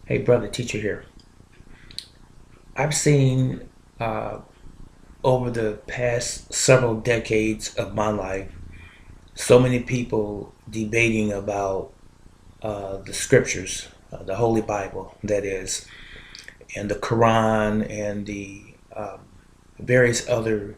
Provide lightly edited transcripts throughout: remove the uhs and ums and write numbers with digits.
Hey, brother teacher here. I've seen over the past several decades of my life so many people debating about the scriptures, the Holy Bible, that is, and the Quran and the various other,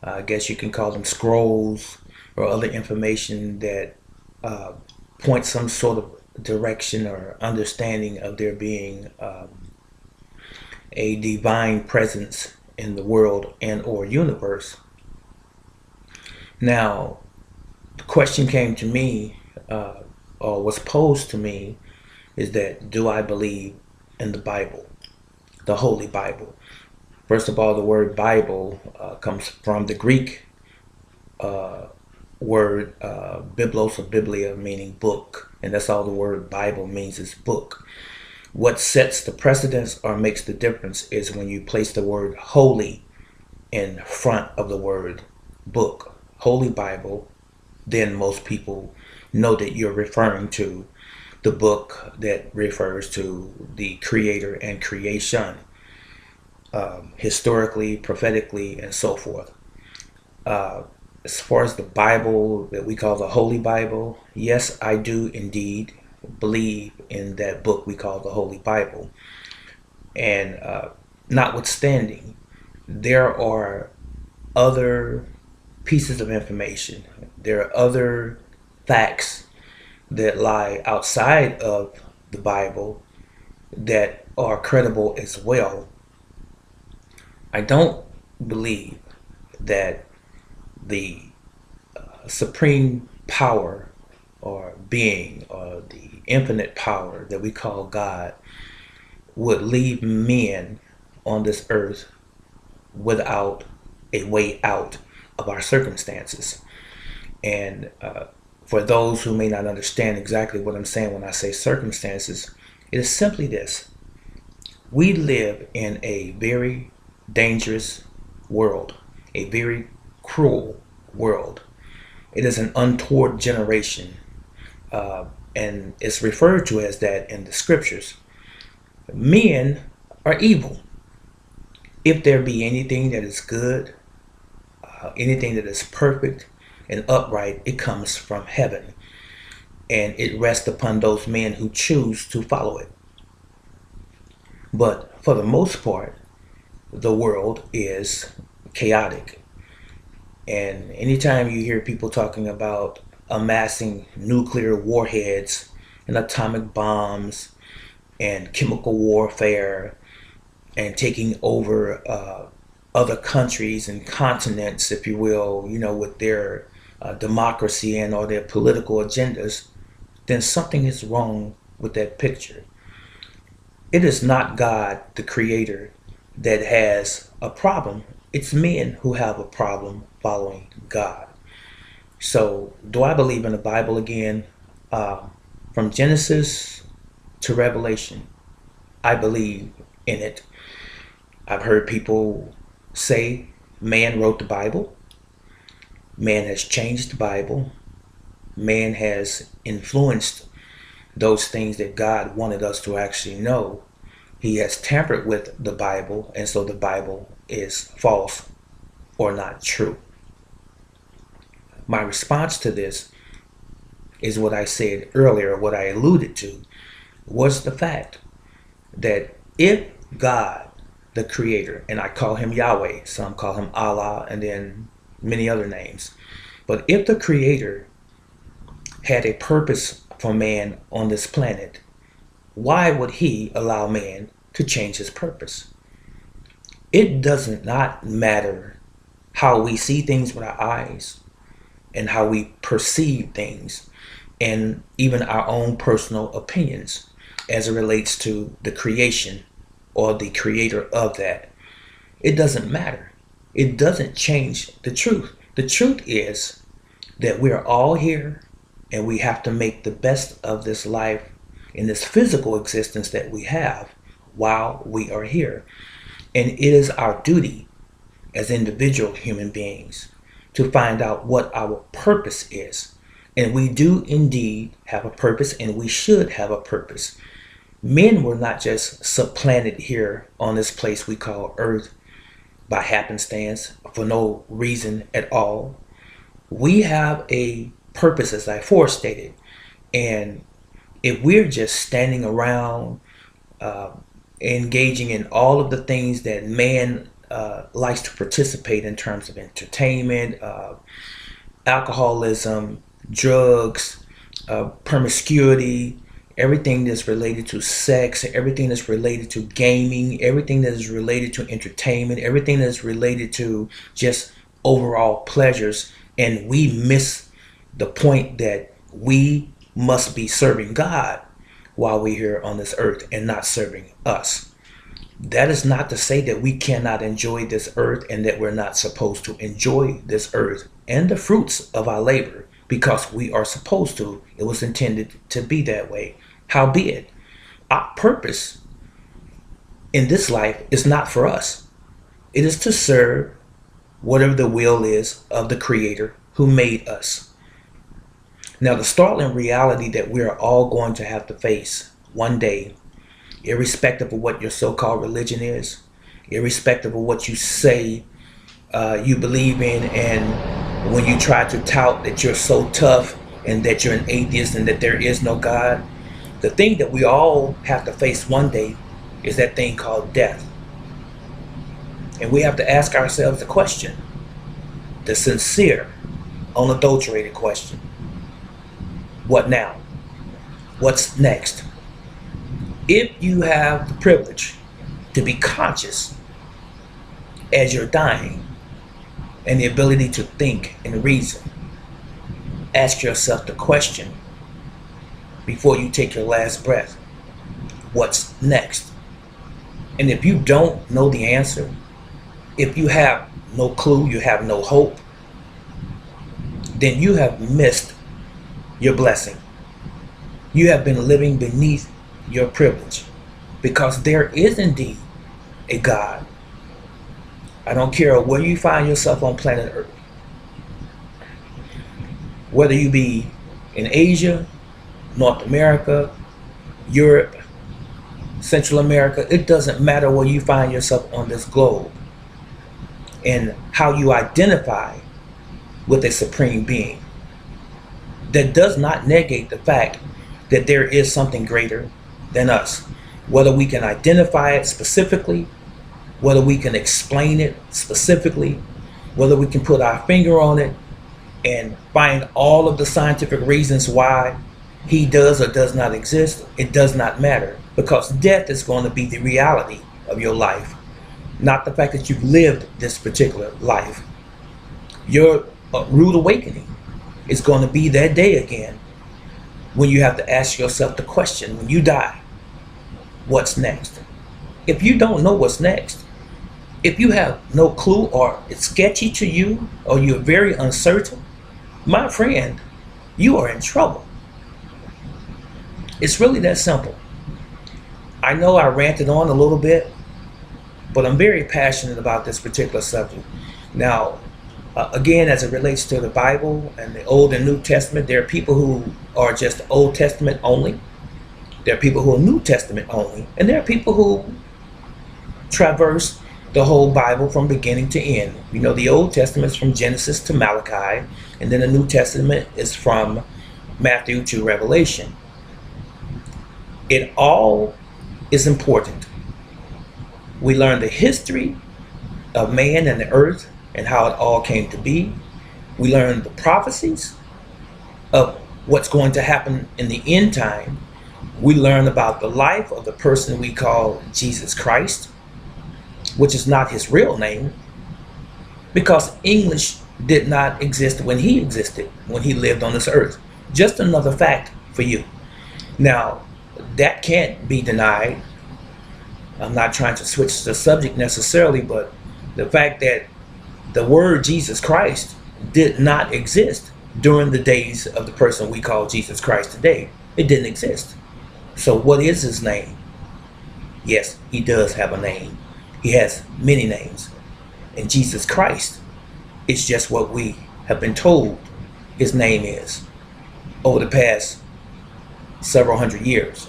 I guess you can call them scrolls or other information that uh, point some sort of direction or understanding of there being a divine presence in the world and or universe. Now, the question came to me, or was posed to me, is that do I believe in the Bible, the Holy Bible? First of all, the word Bible comes from the Greek uh, word biblos or biblia, meaning book, and that's all the word Bible means is book. What sets the precedence or makes the difference is when you place the word holy in front of the word book, Holy Bible. Then most people know that you're referring to the book that refers to the creator and creation, historically, prophetically, and so forth. Uh, as far as the Bible that we call the Holy Bible, yes, I do indeed believe in that book we call the Holy Bible. And notwithstanding, there are other pieces of information, there are other facts that lie outside of the Bible that are credible as well. I don't believe that the supreme power or being or the infinite power that we call God would leave men on this earth without a way out of our circumstances. And for those who may not understand exactly what I'm saying when I say circumstances, it is simply this: we live in a very dangerous world, a very cruel world. It is an untoward generation, and it's referred to as that in the scriptures. Men are evil. If there be anything that is good, anything that is perfect and upright, it comes from heaven, and it rests upon those men who choose to follow it. But for the most part, the world is chaotic. And anytime you hear people talking about amassing nuclear warheads and atomic bombs and chemical warfare and taking over other countries and continents, if you will, with their democracy and or their political agendas, then something is wrong with that picture. It is not God, the Creator, that has a problem. It's men who have a problem following God. So, do I believe in the Bible again? From Genesis to Revelation, I believe in it. I've heard people say man wrote the Bible, man has changed the Bible, man has influenced those things that God wanted us to actually know. He has tampered with the Bible, and so the Bible is false or not true. My response to this is what I said earlier, what I alluded to, was the fact that if God, the Creator, and I call him Yahweh, some call him Allah, and then many other names, but if the Creator had a purpose for man on this planet, why would he allow man to change his purpose? It does not matter how we see things with our eyes and how we perceive things and even our own personal opinions as it relates to the creation or the creator of that. It doesn't matter. It doesn't change the truth. The truth is that we are all here and we have to make the best of this life in this physical existence that we have while we are here. And it is our duty as individual human beings to find out what our purpose is. And we do indeed have a purpose, and we should have a purpose. Men were not just supplanted here on this place we call Earth by happenstance for no reason at all. We have a purpose, as I forestated. And if we're just standing around uh, engaging in all of the things that man likes to participate in terms of entertainment, alcoholism, drugs, promiscuity, everything that's related to sex, everything that's related to gaming, everything that is related to entertainment, everything that's related to just overall pleasures. And we miss the point that we must be serving God while we're here on this earth and not serving us. That is not to say that we cannot enjoy this earth and that we're not supposed to enjoy this earth and the fruits of our labor, because we are supposed to. It was intended to be that way. Howbeit, our purpose in this life is not for us. It is to serve whatever the will is of the Creator who made us. Now, the startling reality that we are all going to have to face one day, irrespective of what your so-called religion is, irrespective of what you say you believe in, and when you try to tout that you're so tough and that you're an atheist and that there is no God, the thing that we all have to face one day is that thing called death. And we have to ask ourselves the question, the sincere, unadulterated question: what now? What's next? If you have the privilege to be conscious as you're dying and the ability to think and reason, ask yourself the question before you take your last breath: what's next? And if you don't know the answer, if you have no clue, you have no hope, then you have missed your blessing. You have been living beneath your privilege, because there is indeed a God. I don't care where you find yourself on planet Earth, whether you be in Asia, North America, Europe, Central America. It doesn't matter where you find yourself on this globe and how you identify with a supreme being. That does not negate the fact that there is something greater than us. Whether we can identify it specifically, whether we can explain it specifically, whether we can put our finger on it and find all of the scientific reasons why he does or does not exist, it does not matter, because death is going to be the reality of your life, not the fact that you've lived this particular life. Your rude awakening is going to be that day again when you have to ask yourself the question, when you die, what's next? If you don't know what's next, if you have no clue, or it's sketchy to you, or you're very uncertain, my friend, you are in trouble. It's really that simple. I know I ranted on a little bit, but I'm very passionate about this particular subject. Now, again, as it relates to the Bible and the Old and New Testament, there are people who are just Old Testament only. There are people who are New Testament only. And there are people who traverse the whole Bible from beginning to end. You know, the Old Testament is from Genesis to Malachi, and then the New Testament is from Matthew to Revelation. It all is important. We learn the history of man and the earth and how it all came to be. We learn the prophecies of what's going to happen in the end time. We learn about the life of the person we call Jesus Christ, which is not his real name, because English did not exist when he existed, when he lived on this earth. Just another fact for you. Now, that can't be denied. I'm not trying to switch the subject necessarily, but the fact that the word Jesus Christ did not exist during the days of the person we call Jesus Christ today. It didn't exist. So what is his name? Yes, he does have a name. He has many names. And Jesus Christ is just what we have been told his name is over the past several hundred years.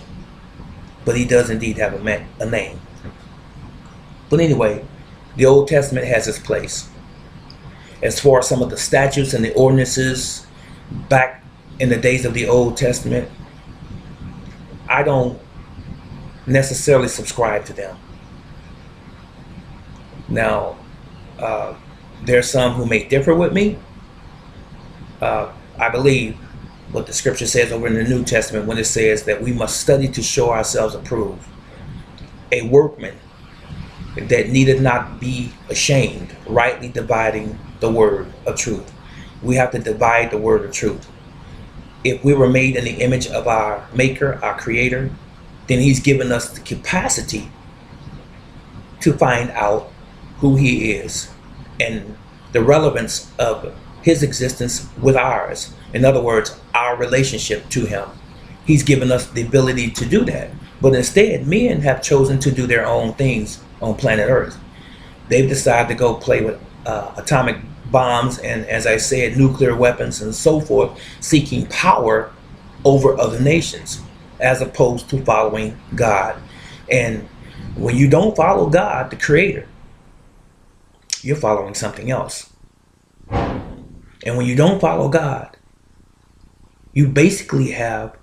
but he does indeed have a name. But anyway, the Old Testament has its place. As far as some of the statutes and the ordinances back in the days of the Old Testament, I don't necessarily subscribe to them. Now, there are some who may differ with me. I believe what the scripture says over in the New Testament when it says that we must study to show ourselves approved, a workman that needed not be ashamed, rightly dividing the word of truth. We have to divide the word of truth. If we were made in the image of our maker, our creator, then he's given us the capacity to find out who he is and the relevance of his existence with ours. In other words, our relationship to him. He's given us the ability to do that. But instead, men have chosen to do their own things on planet Earth. They've decided to go play with atomic bombs and, as I said, nuclear weapons and so forth, seeking power over other nations as opposed to following God. And when you don't follow God, the creator, you're following something else. And when you don't follow God, you basically have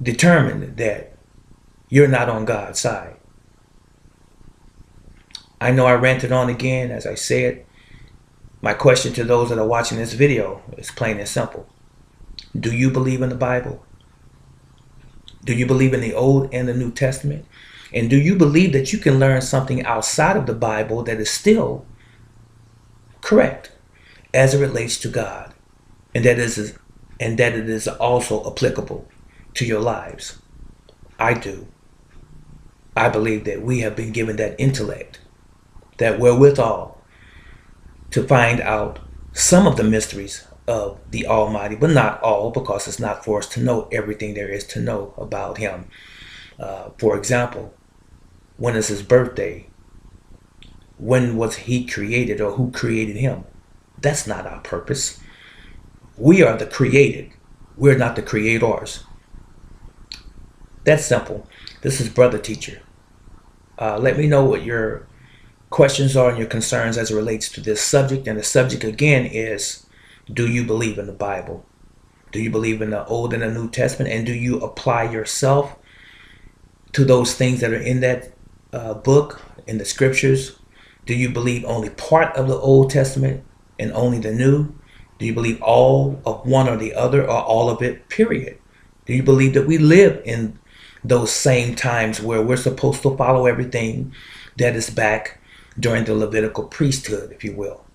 determined that you're not on God's side. I know I ranted on again, as I said. My question to those that are watching this video is plain and simple. Do you believe in the Bible? Do you believe in the Old and the New Testament? And do you believe that you can learn something outside of the Bible that is still correct as it relates to God, and that it is also applicable to your lives? I do. I believe that we have been given that intellect, that wherewithal to find out some of the mysteries of the Almighty, but not all, because it's not for us to know everything there is to know about him. For example, when is his birthday? When was he created, or who created him? That's not our purpose. We are the created. We're not the creators. That's simple. This is Brother Teacher. Let me know what your questions are and your concerns as it relates to this subject. And the subject again is, do you believe in the Bible? Do you believe in the Old and the New Testament? And do you apply yourself to those things that are in that book, in the scriptures? Do you believe only part of the Old Testament and only the New? Do you believe all of one or the other, or all of it, period? Do you believe that we live in those same times where we're supposed to follow everything that is back during the Levitical priesthood, if you will?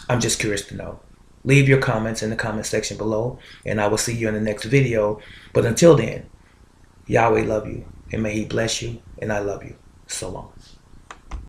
I'm just curious to know. Leave your comments in the comment section below, and I will see you in the next video. But until then, Yahweh love you, and may he bless you, and I love you. So long.